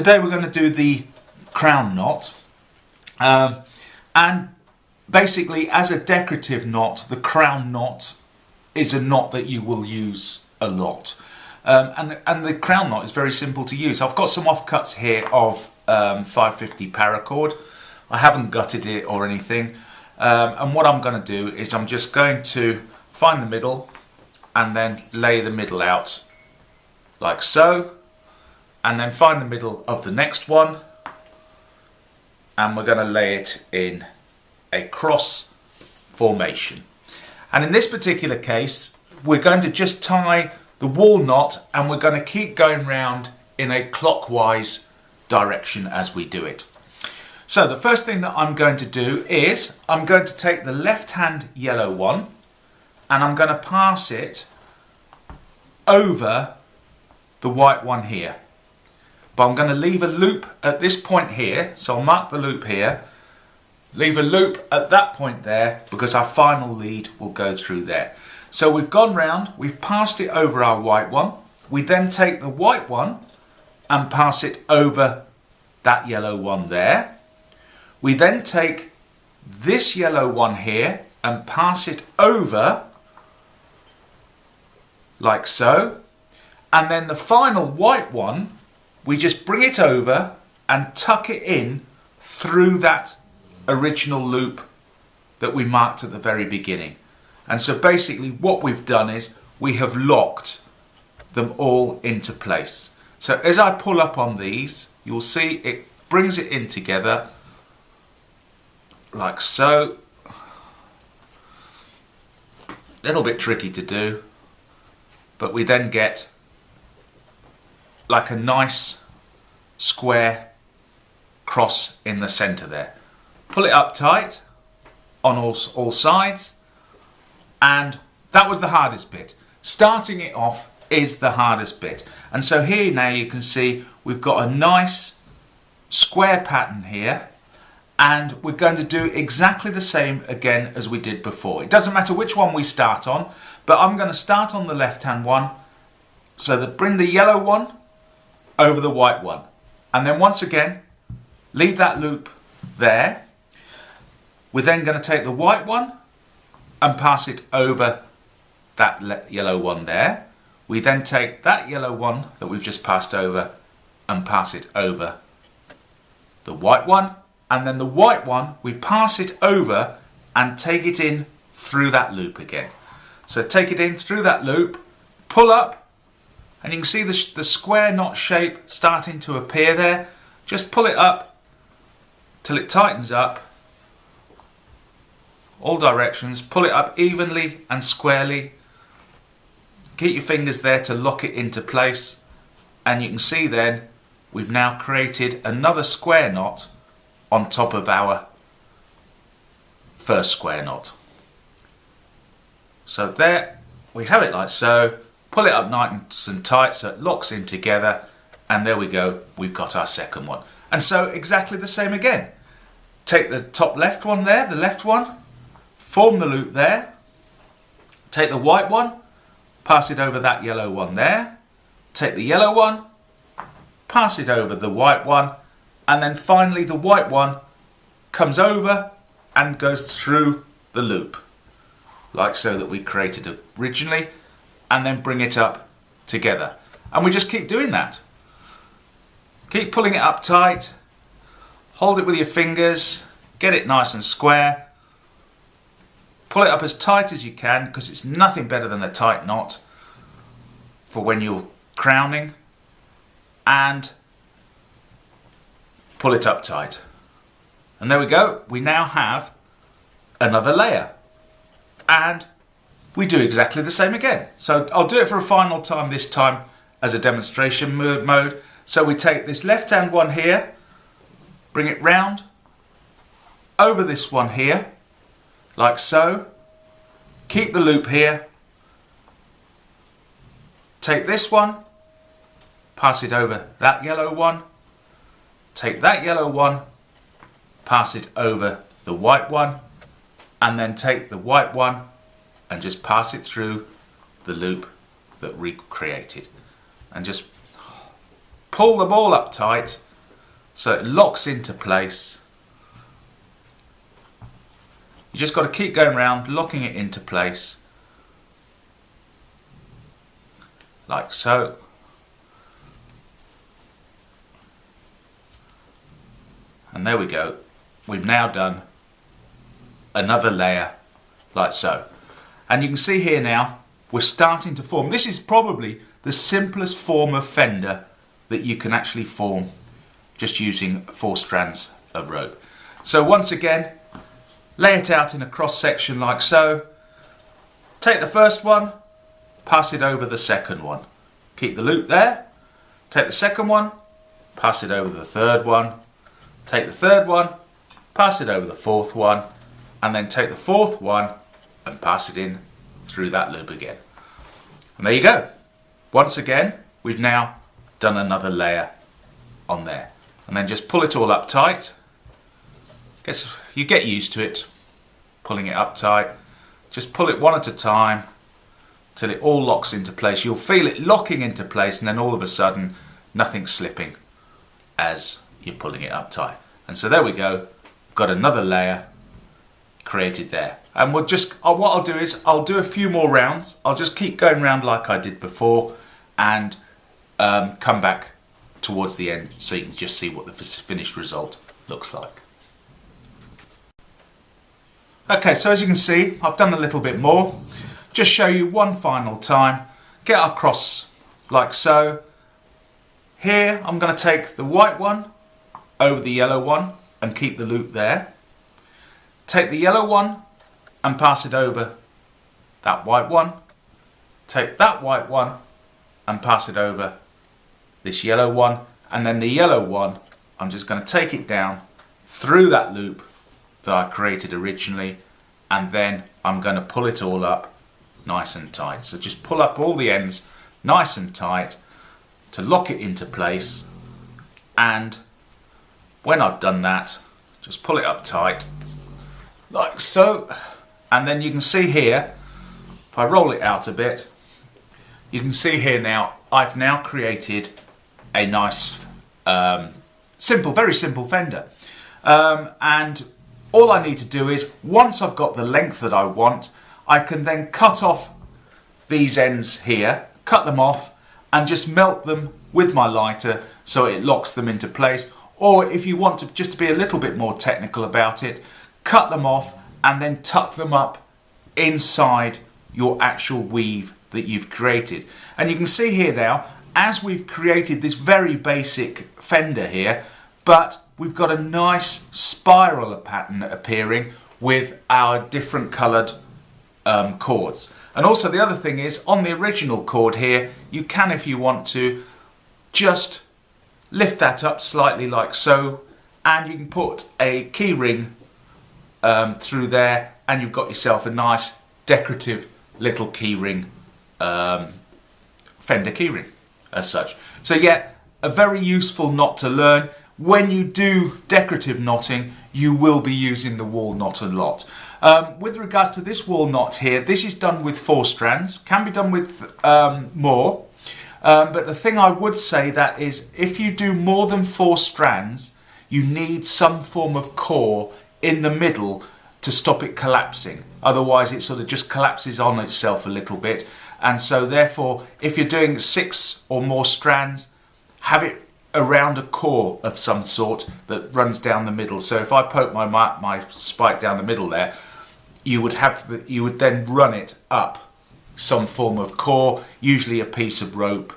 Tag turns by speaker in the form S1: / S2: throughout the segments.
S1: Today we're going to do the crown knot, and basically as a decorative knot, the crown knot is a knot that you will use a lot, and the crown knot is very simple to use. I've got some offcuts here of 550 Paracord. I haven't gutted it or anything, and what I'm going to do is I'm just going to find the middle and then lay the middle out like so, and then find the middle of the next one, and we're going to lay it in a cross formation. And in this particular case we're going to just tie the wall knot, and we're going to keep going round in a clockwise direction as we do it. So the first thing that I'm going to do is I'm going to take the left hand yellow one and I'm going to pass it over the white one here. But I'm going to leave a loop at this point here, so I'll mark the loop here, leave a loop at that point there, because our final lead will go through there. So we've gone round, we've passed it over our white one, we then take the white one and pass it over that yellow one there. We then take this yellow one here and pass it over like so, and then the final white one we just bring it over and tuck it in through that original loop that we marked at the very beginning. And so basically what we've done is we have locked them all into place. So as I pull up on these, you'll see it brings it in together like so. A little bit tricky to do, but we then get like a nice square cross in the center there. Pull it up tight on all sides, and that was the hardest bit. Starting it off is the hardest bit. And so here now you can see we've got a nice square pattern here, and we're going to do exactly the same again as we did before. It doesn't matter which one we start on, but I'm going to start on the left hand one, so that bring the yellow one over the white one, and then once again leave that loop there. We're then going to take the white one and pass it over that yellow one there. We then take that yellow one that we've just passed over and pass it over the white one, and then the white one we pass it over and take it in through that loop again. So take it in through that loop, pull up, and you can see the square knot shape starting to appear there. Just pull it up till it tightens up, all directions. Pull it up evenly and squarely. Keep your fingers there to lock it into place, and you can see then we've now created another square knot on top of our first square knot. So there we have it like so. Pull it up nice and tight so it locks in together, and there we go, we've got our second one. And so exactly the same again. Take the top left one there, the left one, form the loop there, take the white one, pass it over that yellow one there, take the yellow one, pass it over the white one, and then finally the white one comes over and goes through the loop, like so that we created originally, and then bring it up together. And we just keep doing that. Keep pulling it up tight, hold it with your fingers, get it nice and square, pull it up as tight as you can, because it's nothing better than a tight knot for when you're crowning, and pull it up tight. And there we go, we now have another layer, and we do exactly the same again. So I'll do it for a final time, this time as a demonstration mode. So we take this left hand one here, bring it round over this one here, like so. Keep the loop here. Take this one, pass it over that yellow one. Take that yellow one, pass it over the white one, and then take the white one and just pass it through the loop that we created, and just pull them all up tight so it locks into place. You just got to keep going around, locking it into place, like so. And there we go. We've now done another layer like so. And you can see here now, we're starting to form. This is probably the simplest form of fender that you can actually form just using 4 strands of rope. So once again, lay it out in a cross section like so. Take the first one, pass it over the second one. Keep the loop there. Take the second one, pass it over the third one. Take the third one, pass it over the fourth one, and then take the fourth one and pass it in through that loop again. And there you go. Once again, we've now done another layer on there. And then just pull it all up tight. Guess you get used to it, pulling it up tight. Just pull it one at a time till it all locks into place. You'll feel it locking into place, and then all of a sudden nothing's slipping as you're pulling it up tight. And so there we go. Got another layer created there. And we'll just, what I'll do is I'll do a few more rounds. I'll just keep going round like I did before, and come back towards the end so you can just see what the finished result looks like. Okay, so as you can see, I've done a little bit more. Just show you one final time. Get across like so. Here I'm going to take the white one over the yellow one and keep the loop there. Take the yellow one and pass it over that white one. Take that white one and pass it over this yellow one, and then the yellow one, I'm just going to take it down through that loop that I created originally, and then I'm going to pull it all up nice and tight. So just pull up all the ends nice and tight to lock it into place, and when I've done that, just pull it up tight like so. And then you can see here, if I roll it out a bit, you can see here now I've now created a nice very simple fender, and all I need to do is, once I've got the length that I want, I can then cut off these ends here, cut them off, and just melt them with my lighter so it locks them into place. Or if you want to just to be a little bit more technical about it, cut them off and then tuck them up inside your actual weave that you've created. And you can see here now, as we've created this very basic fender here, but we've got a nice spiral pattern appearing with our different coloured chords. And also the other thing is, on the original chord here, you can, if you want to, just lift that up slightly like so, and you can put a keyring through there, and you've got yourself a nice decorative little keyring, Fender keyring as such. So yeah, a very useful knot to learn. When you do decorative knotting, you will be using the wall knot a lot. With regards to this wall knot here, this is done with 4 strands, can be done with more. But the thing I would say that is, if you do more than 4 strands, you need some form of core in the middle to stop it collapsing. Otherwise it sort of just collapses on itself a little bit. And so therefore, if you're doing 6 or more strands, have it around a core of some sort that runs down the middle. So if I poke my spike down the middle there, you would then run it up some form of core, usually a piece of rope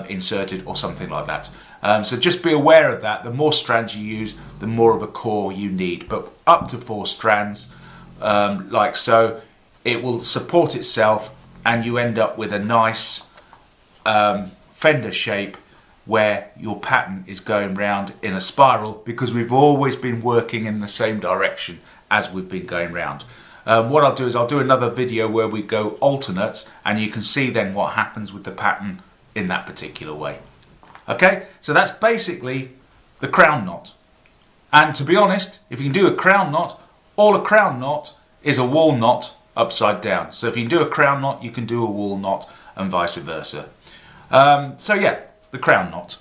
S1: inserted or something like that. So just be aware of that. The more strands you use, the more of a core you need. But up to 4 strands, like so, it will support itself, and you end up with a nice fender shape where your pattern is going round in a spiral, because we've always been working in the same direction as we've been going round. What I'll do is I'll do another video where we go alternates, and you can see then what happens with the pattern in that particular way. Okay, so that's basically the crown knot. And to be honest, if you can do a crown knot, all a crown knot is a wall knot upside down. So if you can do a crown knot, you can do a wall knot, and vice versa. So yeah, the crown knot.